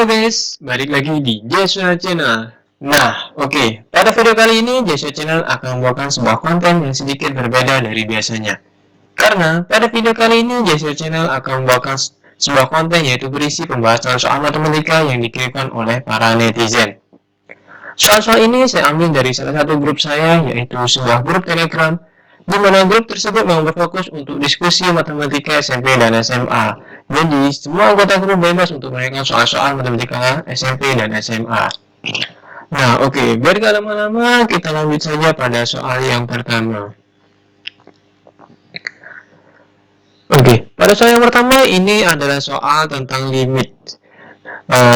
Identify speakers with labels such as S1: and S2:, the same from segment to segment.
S1: guys, balik lagi di Joshua Channel. Pada video kali ini Joshua Channel akan membawakan sebuah konten yang sedikit berbeda dari biasanya. Karena pada video kali ini Joshua Channel akan membawakan sebuah konten yaitu berisi pembahasan soal matematika yang dikirimkan oleh para netizen. Soal-soal ini saya ambil dari salah satu grup saya, yaitu sebuah grup Telegram, di mana grup tersebut memang berfokus untuk diskusi matematika SMP dan SMA. Jadi, semua anggota grup bebas untuk menanyakan soal-soal matematika SMP dan SMA. Biar gak lama-lama, kita lanjut saja pada soal yang pertama. Pada soal yang pertama ini adalah soal tentang limit.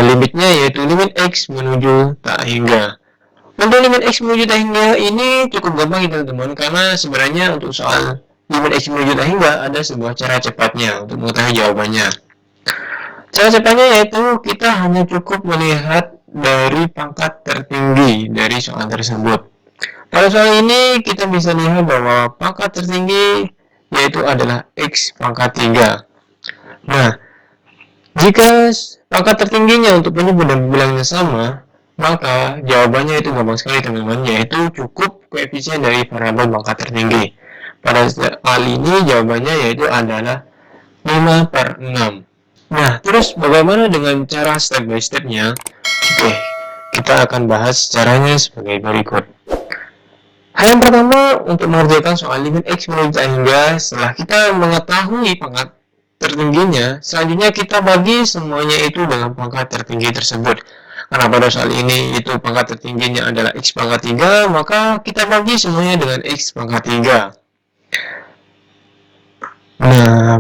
S1: Limitnya yaitu limit X menuju tak hingga. Untuk limit X menuju tak hingga ini cukup gampang ya teman-teman, karena sebenarnya untuk soal limit X menuju tak hingga ada sebuah cara cepatnya untuk mengetahui jawabannya. Cara cepatnya yaitu kita hanya cukup melihat dari pangkat tertinggi dari soal tersebut. Pada soal ini kita bisa lihat bahwa pangkat tertinggi yaitu adalah X pangkat 3. Jika pangkat tertingginya untuk penyebut dan bilangnya sama, maka jawabannya itu gampang sekali teman-teman, yaitu cukup koefisien dari variabel pangkat tertinggi. Pada soal ini jawabannya yaitu adalah 5/6. Terus bagaimana dengan cara step by stepnya? Kita akan bahas caranya sebagai berikut. Hal yang pertama, untuk mengerjakan soal limit X menuju tak hingga, setelah kita mengetahui pangkat tertingginya, selanjutnya kita bagi semuanya itu dengan pangkat tertinggi tersebut. Karena pada soal ini itu pangkat tertingginya adalah X pangkat 3, maka kita bagi semuanya dengan X pangkat 3.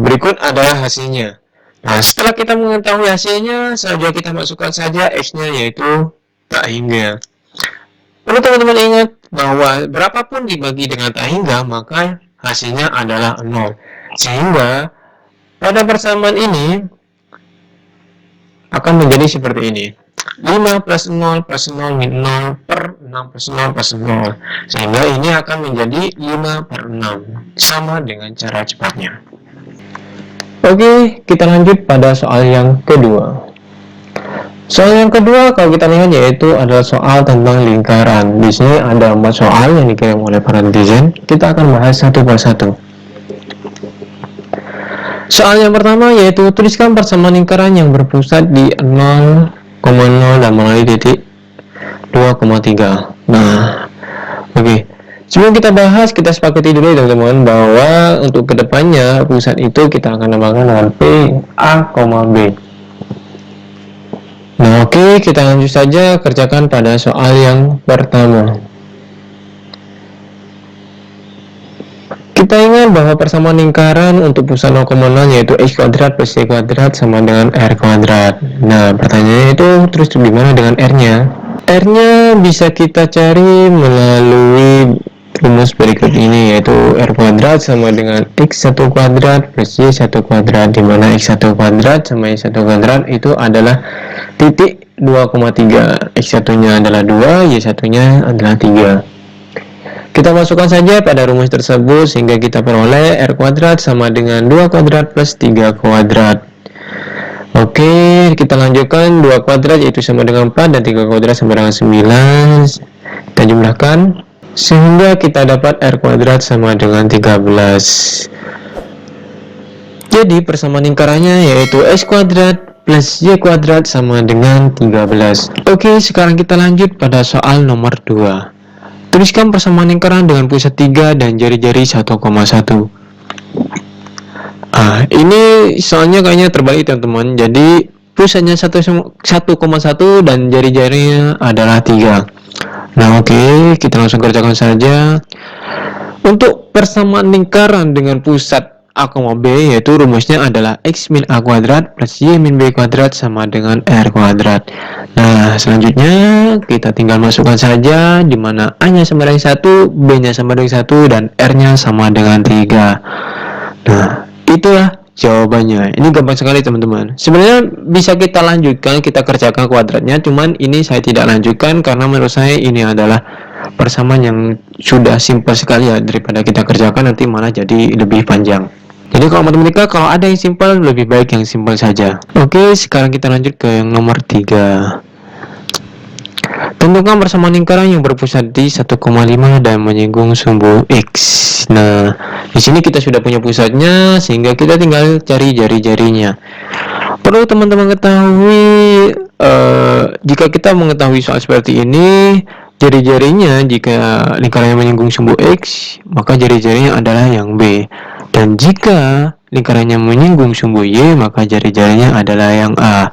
S1: Berikut adalah hasilnya. Setelah kita mengetahui hasilnya, selanjutnya kita masukkan saja X-nya yaitu tak hingga. Perlu teman-teman ingat bahwa berapapun dibagi dengan tak hingga, maka hasilnya adalah 0. Sehingga pada persamaan ini akan menjadi seperti ini. 5 plus 0 plus 0 min 0 per 6 plus 0 plus 0. Sehingga ini akan menjadi 5/6. Sama dengan cara cepatnya. Kita lanjut pada soal yang kedua. Soal yang kedua kalau kita lihat yaitu adalah soal tentang lingkaran. Di sini ada 4 soal yang dikirim oleh para netizen. Kita akan bahas satu persatu. Soal yang pertama yaitu tuliskan persamaan lingkaran yang berpusat di 0,0 dan mengaliri titik 2,3. Sebelum kita bahas, kita sepakati dulu teman-teman bahwa untuk kedepannya pusat itu kita akan namakan dengan P, A, B. Kita lanjut saja kerjakan pada soal yang pertama. Kita ingat bahwa persamaan lingkaran untuk pusat 0,0 yaitu X kuadrat plus Y kuadrat sama dengan R kuadrat. Pertanyaannya itu terus gimana dengan R-nya? R-nya bisa kita cari melalui rumus berikut ini, yaitu R kuadrat sama dengan X1 kuadrat plus Y1 kuadrat, di mana X1 kuadrat sama Y1 kuadrat itu adalah titik 2,3. X1 nya adalah 2, Y1 nya adalah 3. Kita masukkan saja pada rumus tersebut sehingga kita peroleh R kuadrat sama dengan 2 kuadrat plus 3 kuadrat. Kita lanjutkan 2 kuadrat yaitu sama dengan 4 dan 3 kuadrat sama dengan 9. Kita jumlahkan sehingga kita dapat R kuadrat sama dengan 13. Jadi persamaan lingkarannya yaitu X kuadrat plus Y kuadrat sama dengan 13. Sekarang kita lanjut pada soal nomor 2. Tuliskan persamaan lingkaran dengan pusat 3 dan jari-jari 1,1. Ini soalnya kayaknya terbalik teman-teman. Jadi pusatnya 1,1 dan jari-jarinya adalah 3. Kita langsung kerjakan saja. Untuk persamaan lingkaran dengan pusat A, B yaitu rumusnya adalah X min A kuadrat plus Y min B kuadrat sama dengan R kuadrat. Selanjutnya kita tinggal masukkan saja, di mana A-nya sama dengan 1, B-nya sama dengan 1, dan R-nya sama dengan 3. Itulah jawabannya. Ini gampang sekali teman-teman. Sebenarnya bisa kita lanjutkan, kita kerjakan kuadratnya, cuman ini saya tidak lanjutkan karena menurut saya ini adalah persamaan yang sudah simpel sekali ya, daripada kita kerjakan nanti malah jadi lebih panjang. Jadi kalau matematika kalau ada yang simpel lebih baik yang simpel saja. Oke, sekarang kita lanjut ke yang nomor 3. Tentukan persamaan lingkaran yang berpusat di 1,5 dan menyinggung sumbu X. Nah, di sini kita sudah punya pusatnya sehingga kita tinggal cari jari-jarinya. Perlu teman-teman ketahui, jika kita mengetahui soal seperti ini, jari-jarinya jika lingkarannya menyinggung sumbu X, maka jari-jarinya adalah yang B. Dan jika lingkarannya menyinggung sumbu Y, maka jari-jarinya adalah yang A.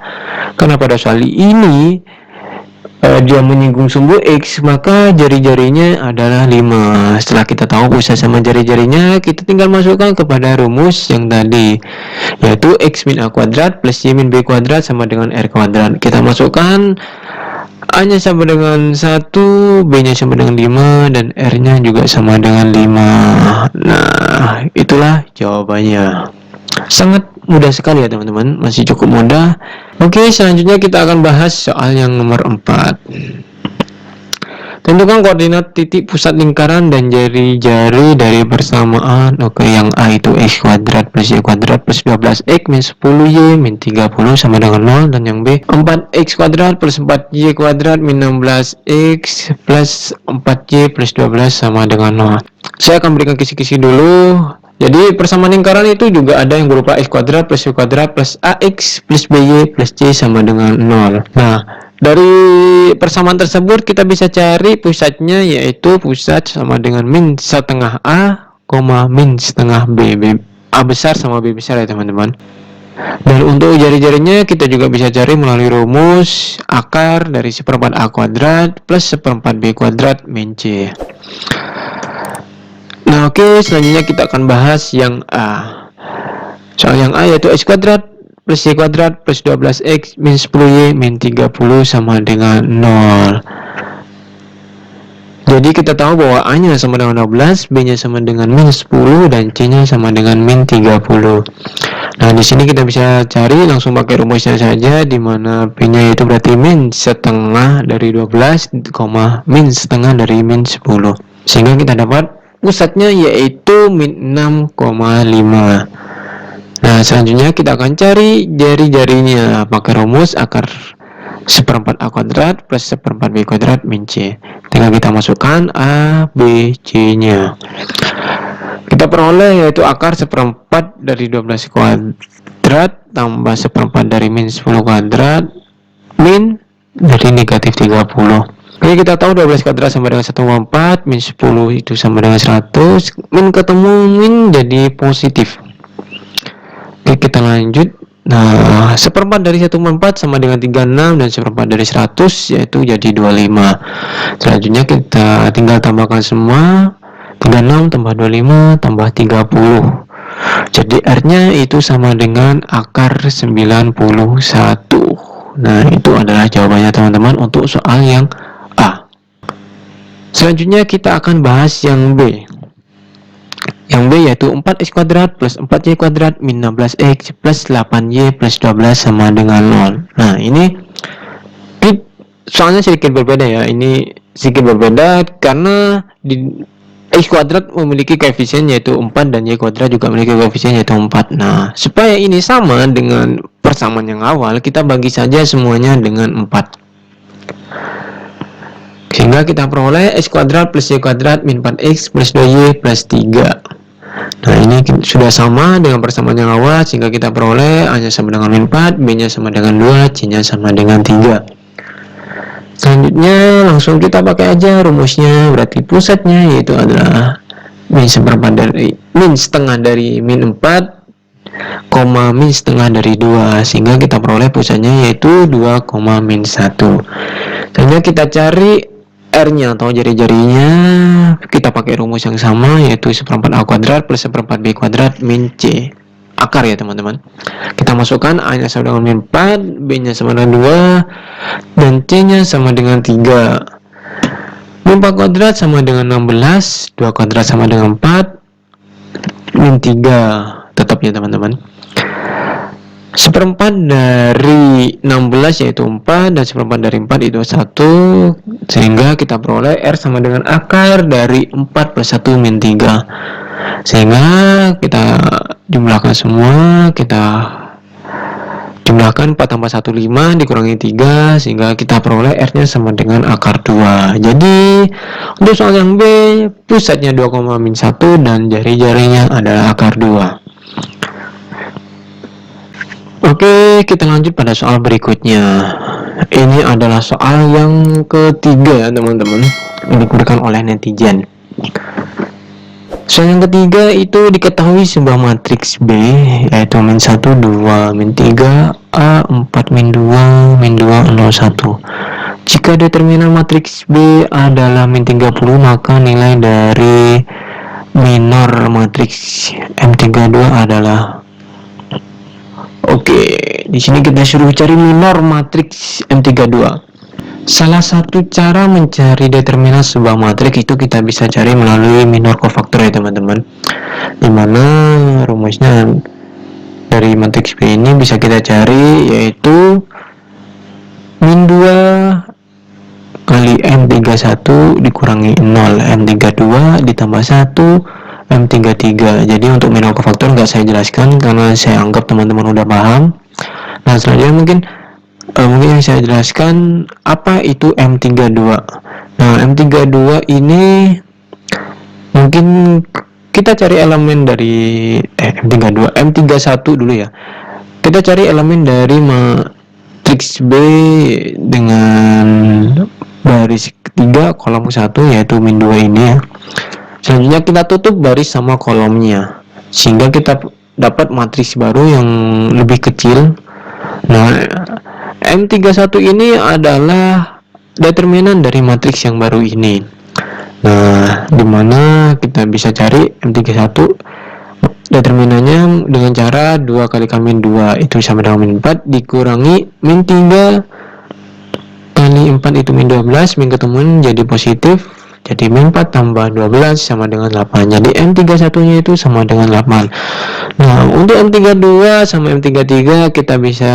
S1: Karena pada soal ini dia menyinggung sumbu X, maka jari-jarinya adalah 5. Setelah kita tahu pusat sama jari-jarinya, kita tinggal masukkan kepada rumus yang tadi, yaitu X min A kuadrat plus Y min B kuadrat sama dengan R kuadrat. Kita masukkan A-nya sama dengan 1, B-nya sama dengan 5, dan R-nya juga sama dengan 5. Nah, itulah jawabannya. Sangat mudah sekali ya teman-teman, masih cukup mudah. Oke, selanjutnya kita akan bahas soal yang nomor 4. Tentukan koordinat titik pusat lingkaran dan jari-jari dari persamaan. Oke, yang A itu X kuadrat plus Y kuadrat plus 12X min 10Y min 30 sama dengan 0. Dan yang B 4X kuadrat plus 4Y kuadrat min 16X plus 4Y plus 12 sama dengan 0. Saya akan berikan kisi-kisi dulu. Jadi persamaan lingkaran itu juga ada yang berupa X kuadrat plus Y kuadrat plus AX plus BY plus C sama dengan 0. Nah, dari persamaan tersebut kita bisa cari pusatnya, yaitu pusat sama dengan min setengah A, min setengah B. A besar sama B besar ya teman-teman. Dan untuk jari-jarinya kita juga bisa cari melalui rumus akar dari 1/4 A kuadrat plus 1/4 B kuadrat min C. Nah, oke, selanjutnya kita akan bahas yang A. Soal yang A yaitu X kuadrat plus Y kuadrat plus 12X min 10Y min 30 sama dengan 0. Jadi kita tahu bahwa A-nya sama dengan 12, B-nya sama dengan min 10, dan C-nya sama dengan min 30. Nah, di sini kita bisa cari langsung pakai rumusnya saja, di mana B-nya itu berarti min setengah dari 12, min setengah dari min 10. Sehingga kita dapat pusatnya yaitu min 6,5. Nah, selanjutnya kita akan cari jari-jarinya pakai rumus akar 1/4 A kuadrat plus 1/4 B kuadrat min C. Tinggal kita masukkan A, B, C-nya. Kita peroleh yaitu akar 1/4 dari 12 kuadrat tambah 1/4 dari min 10 kuadrat min dari negatif 30. Oke, kita tahu 12 kuadrat sama dengan 1/4, min 10 itu sama dengan 100, min ketemu min jadi positif. Oke, kita lanjut. Nah, 1/4 dari 1/4 sama dengan 36, dan 1/4 dari 100 yaitu jadi 25. Selanjutnya kita tinggal tambahkan semua. 36 tambah 25 tambah 30. Jadi R-nya itu sama dengan akar 91. Nah, itu adalah jawabannya teman-teman untuk soal yang A. Selanjutnya kita akan bahas yang B. Yang B yaitu 4X kuadrat plus 4Y kuadrat min 16X plus 8Y plus 12 sama dengan 0. Nah, ini soalnya sedikit berbeda ya. Ini sedikit berbeda karena di X kuadrat memiliki koefisien yaitu 4 dan Y kuadrat juga memiliki koefisien yaitu 4. Nah, supaya ini sama dengan persamaan yang awal, kita bagi saja semuanya dengan 4. Sehingga kita peroleh X kuadrat plus Y kuadrat min 4X plus 2Y plus 3. Nah, ini sudah sama dengan persamaan yang awal, sehingga kita peroleh A-nya sama dengan min 4, B-nya sama dengan 2, C-nya sama dengan 3. Selanjutnya langsung kita pakai aja rumusnya. Berarti pusatnya yaitu adalah min setengah dari min 4, min setengah dari 2, sehingga kita peroleh pusatnya yaitu 2, min 1. Selanjutnya kita cari R-nya atau jari-jarinya, kita pakai rumus yang sama yaitu 1/4 A kuadrat plus 1/4 B kuadrat min C. Akar ya teman-teman. Kita masukkan A-nya sama dengan min 4, B-nya sama dengan 2, dan C-nya sama dengan 3. Min 4 kuadrat sama dengan 16, 2 kuadrat sama dengan 4, min 3. Tetap ya teman-teman. 1/4 dari 16 yaitu 4, dan 1/4 dari 4 itu 1, sehingga kita peroleh R sama dengan akar dari 4 plus 1 min 3. Sehingga kita jumlahkan semua, kita jumlahkan 4 tambah 1 5 dikurangi 3 sehingga kita peroleh R nya sama dengan akar 2. Jadi untuk soal yang B, pusatnya 2,-1 dan jari-jarinya adalah akar 2. Oke, kita lanjut pada soal berikutnya. Ini adalah soal yang ketiga ya teman-teman, yang diberikan oleh netizen. Soal yang ketiga itu diketahui sebuah matriks B yaitu min 1, 2, min 3, A, 4, min 2, min 2, 0, 1. Jika determinan matriks B adalah min 30, maka nilai dari minor matriks M32 adalah. Oke, di sini kita suruh cari minor matriks M32. Salah satu cara mencari determinan sebuah matriks itu kita bisa cari melalui minor cofactor ya teman-teman. Dimana rumusnya dari matriks B ini bisa kita cari yaitu min 2 kali M31 dikurangi 0, M32 ditambah 1, M33. Jadi untuk minor cofactor nggak saya jelaskan karena saya anggap teman-teman udah paham. Nah selanjutnya mungkin yang saya jelaskan apa itu M32. Nah M32 ini mungkin kita cari elemen dari M31 dulu ya. Kita cari elemen dari matriks B dengan baris ketiga kolom 1 yaitu min 2 ini ya. Selanjutnya kita tutup baris sama kolomnya sehingga kita dapat matriks baru yang lebih kecil. Nah M31 ini adalah determinan dari matriks yang baru ini. Nah, dimana kita bisa cari M31 determinannya dengan cara 2 kali min 2 itu sama dengan min 4 dikurangi min 3 kali 4 itu min 12, min ketemu jadi positif, jadi min 4 tambah 12 sama dengan 8. Jadi M31 nya itu sama dengan 8. Nah untuk M32 sama M33 kita bisa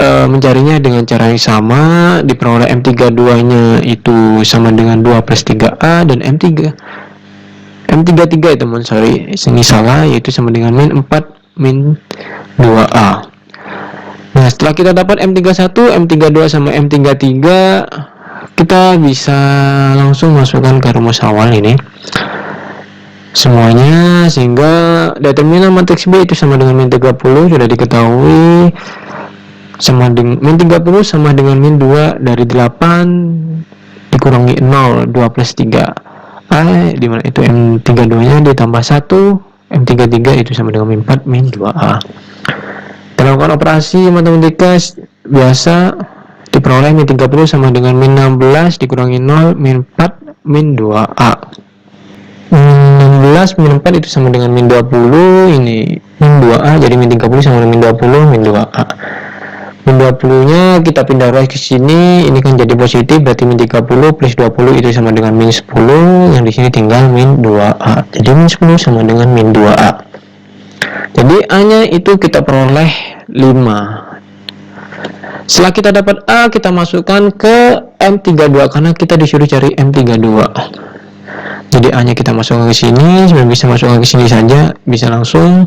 S1: mencarinya dengan cara yang sama, diperoleh M32 nya itu sama dengan 2 plus 3A dan M33 ya teman, ini salah, yaitu sama dengan min 4 min 2A. Nah setelah kita dapat M31, M32 sama M33, kita bisa langsung masukkan ke rumus awal ini semuanya, sehingga determinan matriks B itu sama dengan min 30 sudah diketahui, sama dengan min 30 sama dengan min 2 dari 8 dikurangi 0, 2 plus 3 A, dimana itu M32 nya ditambah 1, M33 itu sama dengan min 4 min 2A. Kita lakukan operasi matematika biasa, diperoleh min 30 sama dengan min 16 dikurangi 0 min 4 min 2A. 16 min 4 itu sama dengan min 20, ini min 2A, jadi min 30 sama dengan min 20 min 2A. Min 20 nya kita pindah ruas ke sini, ini kan jadi positif, berarti min 30 plus 20 itu sama dengan min 10, yang di sini tinggal min 2A, jadi min 10 sama dengan min 2A. Jadi A nya itu kita peroleh 5. Setelah kita dapat A, kita masukkan ke M32 karena kita disuruh cari M32. Jadi A nya kita masukkan ke sini, sebenarnya bisa masukkan ke sini saja, bisa langsung,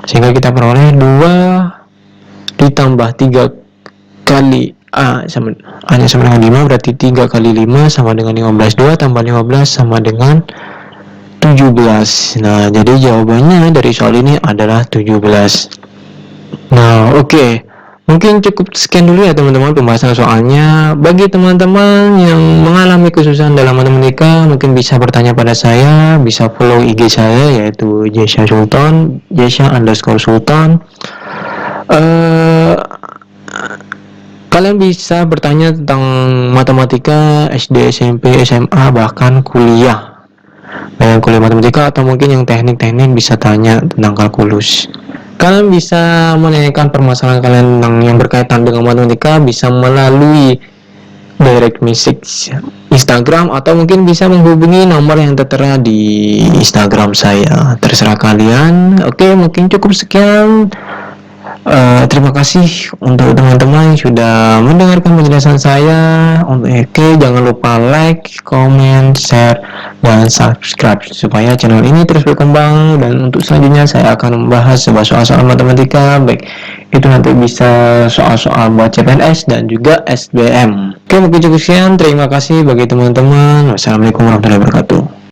S1: sehingga kita peroleh 2 ditambah 3 kali A nya sama dengan 5, berarti 3 kali 5 sama dengan 15, 2 tambah 15 sama dengan 17. Nah jadi jawabannya dari soal ini adalah 17. Nah oke. Mungkin cukup sekian dulu ya teman-teman pembahasan soalnya. Bagi teman-teman yang mengalami kesusahan dalam matematika, mungkin bisa bertanya pada saya, bisa follow IG saya yaitu Jesha Sultan, Jesha_Sultan. Kalian bisa bertanya tentang matematika SD, SMP, SMA, bahkan kuliah. Yang kuliah matematika atau mungkin yang teknik-teknik bisa tanya tentang kalkulus. Kalian bisa menanyakan permasalahan kalian yang berkaitan dengan matematika bisa melalui direct message Instagram atau mungkin bisa menghubungi nomor yang tertera di Instagram saya. Terserah kalian. Oke, mungkin cukup sekian. Terima kasih untuk teman-teman yang sudah mendengarkan penjelasan saya. Untuk Oke, jangan lupa like, comment, share, dan subscribe supaya channel ini terus berkembang. Dan untuk selanjutnya saya akan membahas sebuah soal-soal matematika, baik itu nanti bisa soal-soal buat CPNS dan juga SBM. Oke, mungkin cukup sekian. Terima kasih bagi teman-teman. Wassalamualaikum warahmatullahi wabarakatuh.